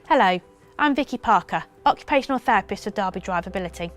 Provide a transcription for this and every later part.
Hello, I'm Vicky Parker, Occupational Therapist for Derby Drivability.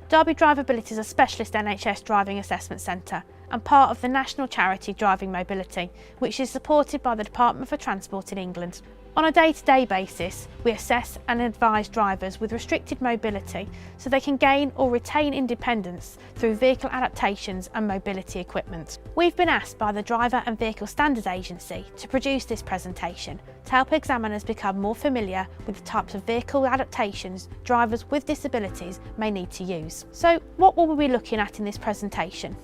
Derby Drivability is a specialist NHS driving assessment centre and part of the national charity Driving Mobility, which is supported by the Department for Transport in England. On a day-to-day basis, we assess and advise drivers with restricted mobility so they can gain or retain independence through vehicle adaptations and mobility equipment. We've been asked by the Driver and Vehicle Standards Agency to produce this presentation to help examiners become more familiar with the types of vehicle adaptations drivers with disabilities may need to use. So what will we be looking at in this presentation?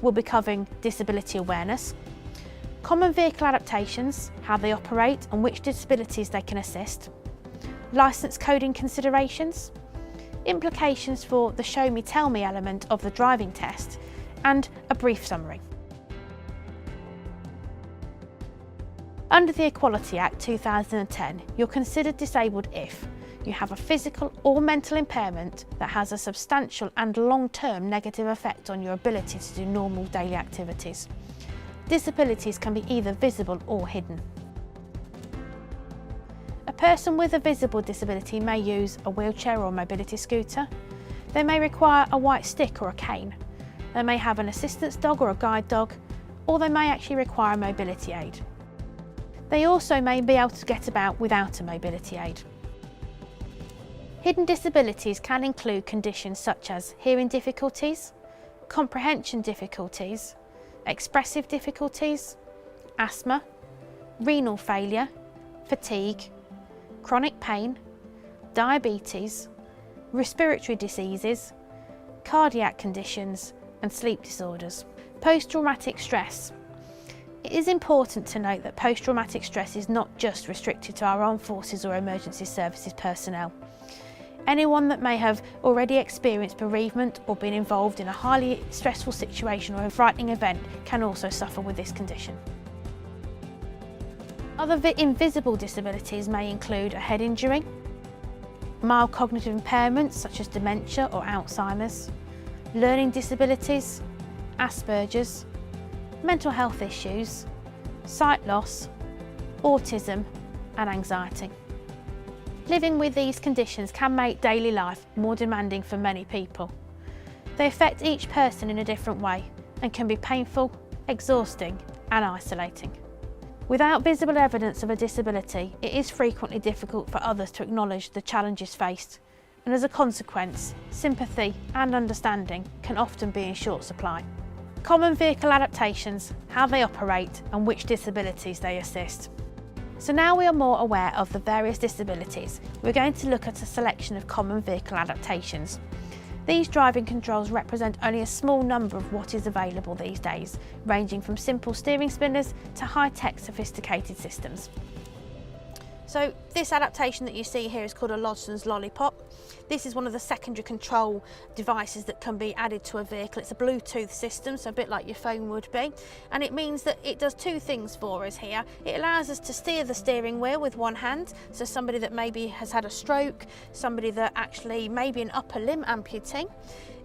We'll be covering disability awareness, common vehicle adaptations, how they operate and which disabilities they can assist, licence coding considerations, implications for the show me tell me element of the driving test, and a brief summary. Under the Equality Act 2010, you're considered disabled if you have a physical or mental impairment that has a substantial and long-term negative effect on your ability to do normal daily activities. Disabilities can be either visible or hidden. A person with a visible disability may use a wheelchair or mobility scooter. They may require a white stick or a cane. They may have an assistance dog or a guide dog, or they may actually require a mobility aid. They also may be able to get about without a mobility aid. Hidden disabilities can include conditions such as hearing difficulties, comprehension difficulties, expressive difficulties, asthma, renal failure, fatigue, chronic pain, diabetes, respiratory diseases, cardiac conditions and sleep disorders. Post-traumatic stress. It is important to note that post-traumatic stress is not just restricted to our armed forces or emergency services personnel. Anyone that may have already experienced bereavement or been involved in a highly stressful situation or a frightening event can also suffer with this condition. Other invisible disabilities may include a head injury, mild cognitive impairments such as dementia or Alzheimer's, learning disabilities, Asperger's, mental health issues, sight loss, autism and anxiety. Living with these conditions can make daily life more demanding for many people. They affect each person in a different way and can be painful, exhausting and isolating. Without visible evidence of a disability, it is frequently difficult for others to acknowledge the challenges faced, and as a consequence, sympathy and understanding can often be in short supply. Common vehicle adaptations, how they operate and which disabilities they assist. So now we are more aware of the various disabilities, we're going to look at a selection of common vehicle adaptations. These driving controls represent only a small number of what is available these days, ranging from simple steering spinners to high-tech sophisticated systems. So this adaptation that you see here is called a Lodson's Lollipop. This is one of the secondary control devices that can be added to a vehicle. It's a Bluetooth system, so a bit like your phone would be. And it means that it does two things for us here. It allows us to steer the steering wheel with one hand, so somebody that maybe has had a stroke, somebody that actually may be an upper limb amputee.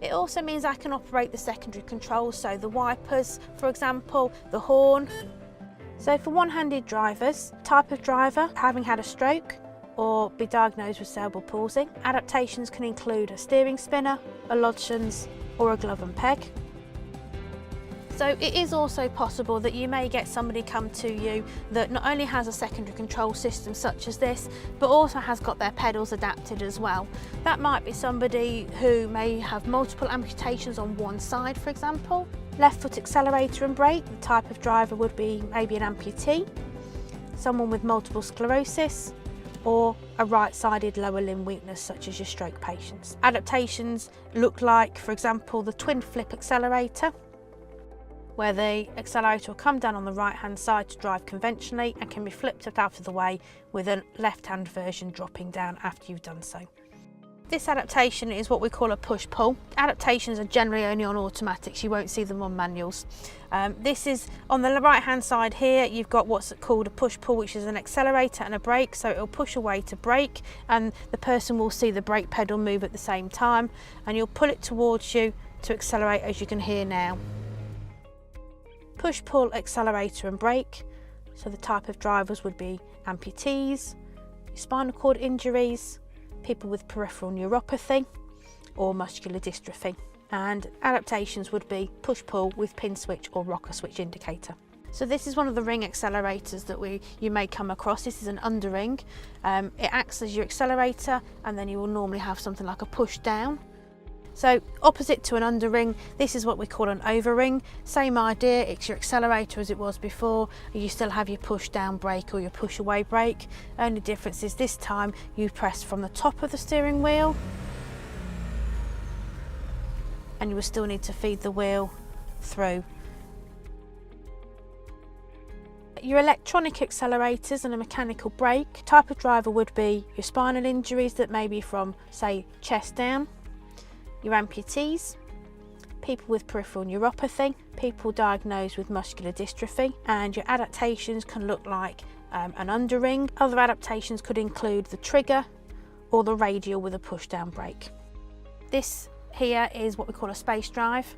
It also means I can operate the secondary controls, so the wipers, for example, the horn. So for one-handed drivers, type of driver, having had a stroke or be diagnosed with cerebral palsy, adaptations can include a steering spinner, a Lodson's or a glove and peg. So it is also possible that you may get somebody come to you that not only has a secondary control system such as this, but also has got their pedals adapted as well. That might be somebody who may have multiple amputations on one side, for example. Left foot accelerator and brake, the type of driver would be maybe an amputee, someone with multiple sclerosis, or a right-sided lower limb weakness such as your stroke patients. Adaptations look like, for example, the twin flip accelerator, where the accelerator will come down on the right-hand side to drive conventionally and can be flipped out of the way with a left-hand version dropping down after you've done so. This adaptation is what we call a push-pull. Adaptations are generally only on automatics, you won't see them on manuals. This is on the right-hand side here, you've got what's called a push-pull, which is an accelerator and a brake, so it'll push away to brake and the person will see the brake pedal move at the same time, and you'll pull it towards you to accelerate, as you can hear now. Push-pull accelerator and brake, so the type of drivers would be amputees, spinal cord injuries, people with peripheral neuropathy or muscular dystrophy. And adaptations would be push-pull with pin switch or rocker switch indicator. So this is one of the ring accelerators that you may come across. This is an underring. It acts as your accelerator, and then you will normally have something like a push down. So opposite to an underring, this is what we call an overring. Same idea, it's your accelerator as it was before. You still have your push down brake or your push away brake. Only difference is this time you press from the top of the steering wheel, and you will still need to feed the wheel through. Your electronic accelerators and a mechanical brake. Type of driver would be your spinal injuries that may be from, say, chest down, your amputees, people with peripheral neuropathy, people diagnosed with muscular dystrophy, and your adaptations can look like an underring. Other adaptations could include the trigger or the radial with a push down brake. This here is what we call a space drive.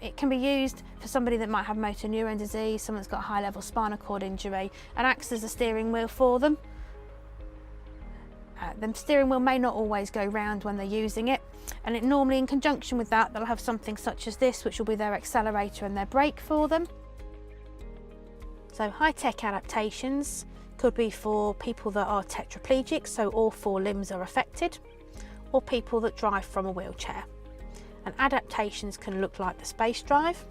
It can be used for somebody that might have motor neuron disease, someone that's got a high level spinal cord injury, and acts as a steering wheel for them. The steering wheel may not always go round when they're using it, and it normally in conjunction with that they'll have something such as this, which will be their accelerator and their brake for them. So high-tech adaptations could be for people that are tetraplegic, so all 4 limbs are affected, or people that drive from a wheelchair. And adaptations can look like the space drive.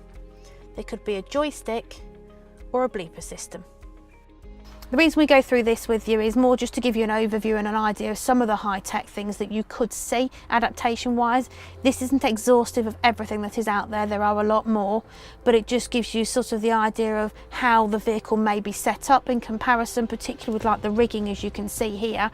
They could be a joystick or a bleeper system. The reason we go through this with you is more just to give you an overview and an idea of some of the high-tech things that you could see adaptation-wise. This isn't exhaustive of everything that is out there, there are a lot more, but it just gives you sort of the idea of how the vehicle may be set up in comparison, particularly with like the rigging, as you can see here,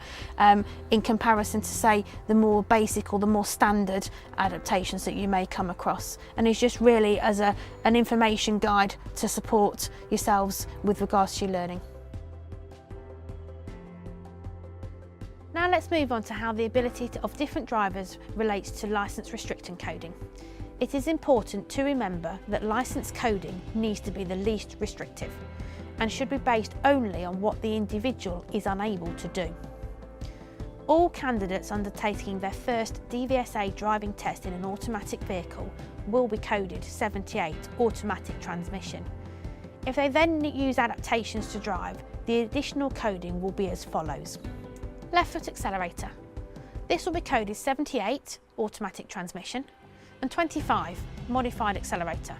in comparison to, say, the more basic or the more standard adaptations that you may come across. And it's just really as an information guide to support yourselves with regards to your learning. Now let's move on to how the ability of different drivers relates to licence restriction coding. It is important to remember that licence coding needs to be the least restrictive and should be based only on what the individual is unable to do. All candidates undertaking their first DVSA driving test in an automatic vehicle will be coded 78 automatic transmission. If they then use adaptations to drive, the additional coding will be as follows. Left foot accelerator. This will be coded 78 automatic transmission and 25 modified accelerator.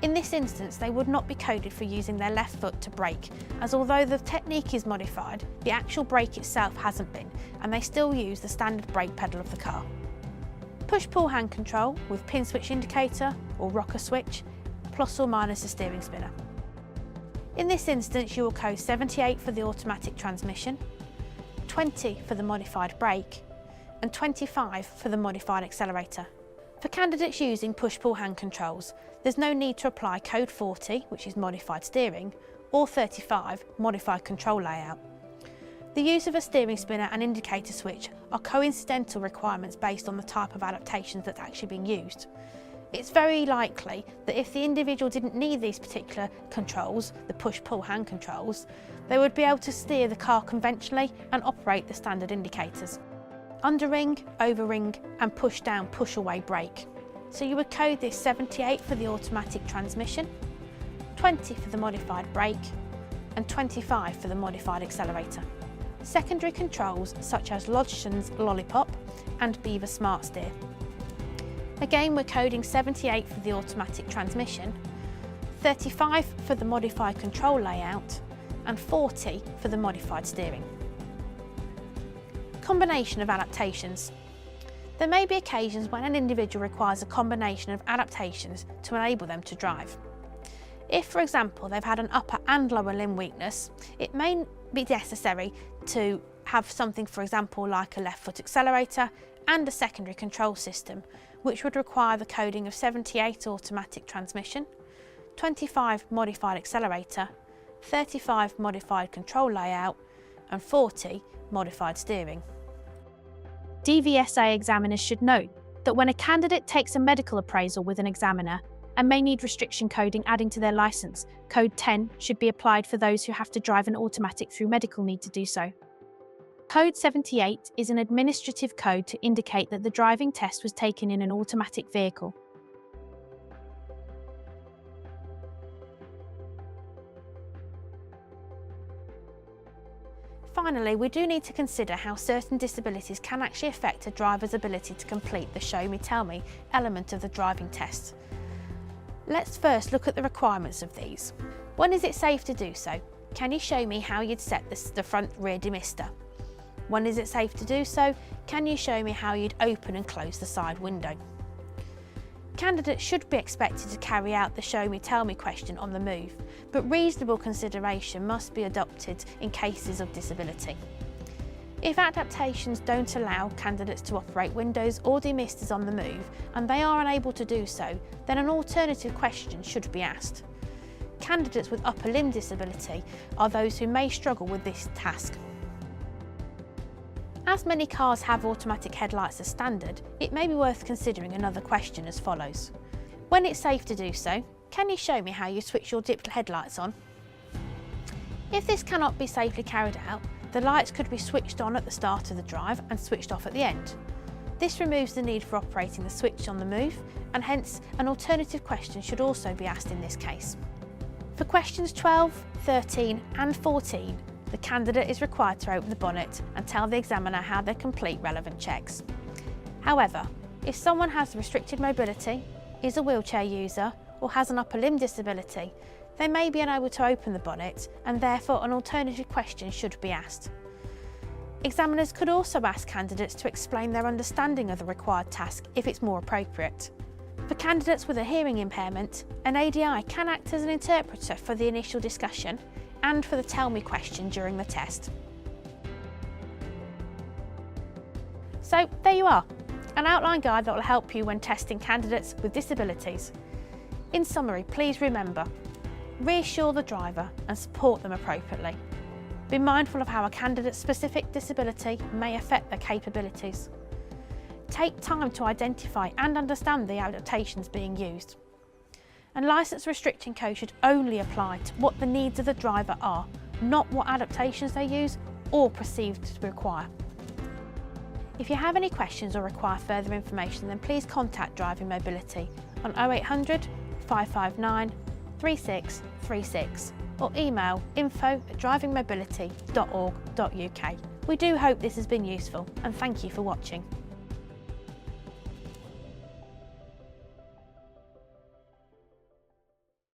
In this instance, they would not be coded for using their left foot to brake, as although the technique is modified, the actual brake itself hasn't been, and they still use the standard brake pedal of the car. Push-pull hand control with pin switch indicator or rocker switch, plus or minus a steering spinner. In this instance, you will code 78 for the automatic transmission, 20 for the modified brake, and 25 for the modified accelerator. For candidates using push-pull hand controls, there's no need to apply code 40, which is modified steering, or 35, modified control layout. The use of a steering spinner and indicator switch are coincidental requirements based on the type of adaptations that's actually being used. It's very likely that if the individual didn't need these particular controls, the push-pull hand controls, they would be able to steer the car conventionally and operate the standard indicators. Underring, overring and push-down, push-away brake. So you would code this 78 for the automatic transmission, 20 for the modified brake and 25 for the modified accelerator. Secondary controls such as Lodgson's Lollipop and Beaver Smart Steer. Again, we're coding 78 for the automatic transmission, 35 for the modified control layout and 40 for the modified steering. Combination of adaptations. There may be occasions when an individual requires a combination of adaptations to enable them to drive. If, for example, they've had an upper and lower limb weakness, it may be necessary to have something, for example, like a left foot accelerator and a secondary control system, which would require the coding of 78 automatic transmission, 25 modified accelerator, 35 modified control layout and 40 modified steering. DVSA examiners should note that when a candidate takes a medical appraisal with an examiner and may need restriction coding adding to their licence, code 10 should be applied for those who have to drive an automatic through medical need to do so. Code 78 is an administrative code to indicate that the driving test was taken in an automatic vehicle. Finally, we do need to consider how certain disabilities can actually affect a driver's ability to complete the show me, tell me element of the driving test. Let's first look at the requirements of these. When is it safe to do so? Can you show me how you'd set the front rear demister? When is it safe to do so? Can you show me how you'd open and close the side window? Candidates should be expected to carry out the show me, tell me question on the move, but reasonable consideration must be adopted in cases of disability. If adaptations don't allow candidates to operate windows or demisters on the move and they are unable to do so, then an alternative question should be asked. Candidates with upper limb disability are those who may struggle with this task. As many cars have automatic headlights as standard, it may be worth considering another question as follows. When it's safe to do so, can you show me how you switch your dipped headlights on? If this cannot be safely carried out, the lights could be switched on at the start of the drive and switched off at the end. This removes the need for operating the switch on the move, and hence an alternative question should also be asked in this case. For questions 12, 13 and 14, the candidate is required to open the bonnet and tell the examiner how they complete relevant checks. However, if someone has restricted mobility, is a wheelchair user or has an upper limb disability, they may be unable to open the bonnet and therefore an alternative question should be asked. Examiners could also ask candidates to explain their understanding of the required task if it's more appropriate. For candidates with a hearing impairment, an ADI can act as an interpreter for the initial discussion and for the tell me question during the test. So there you are, an outline guide that will help you when testing candidates with disabilities. In summary, please remember, reassure the driver and support them appropriately. Be mindful of how a candidate's specific disability may affect their capabilities. Take time to identify and understand the adaptations being used. And licence restricting code should only apply to what the needs of the driver are, not what adaptations they use or perceived to require. If you have any questions or require further information, then please contact Driving Mobility on 0800 559 3636 or email info@drivingmobility.org.uk. We do hope this has been useful and thank you for watching.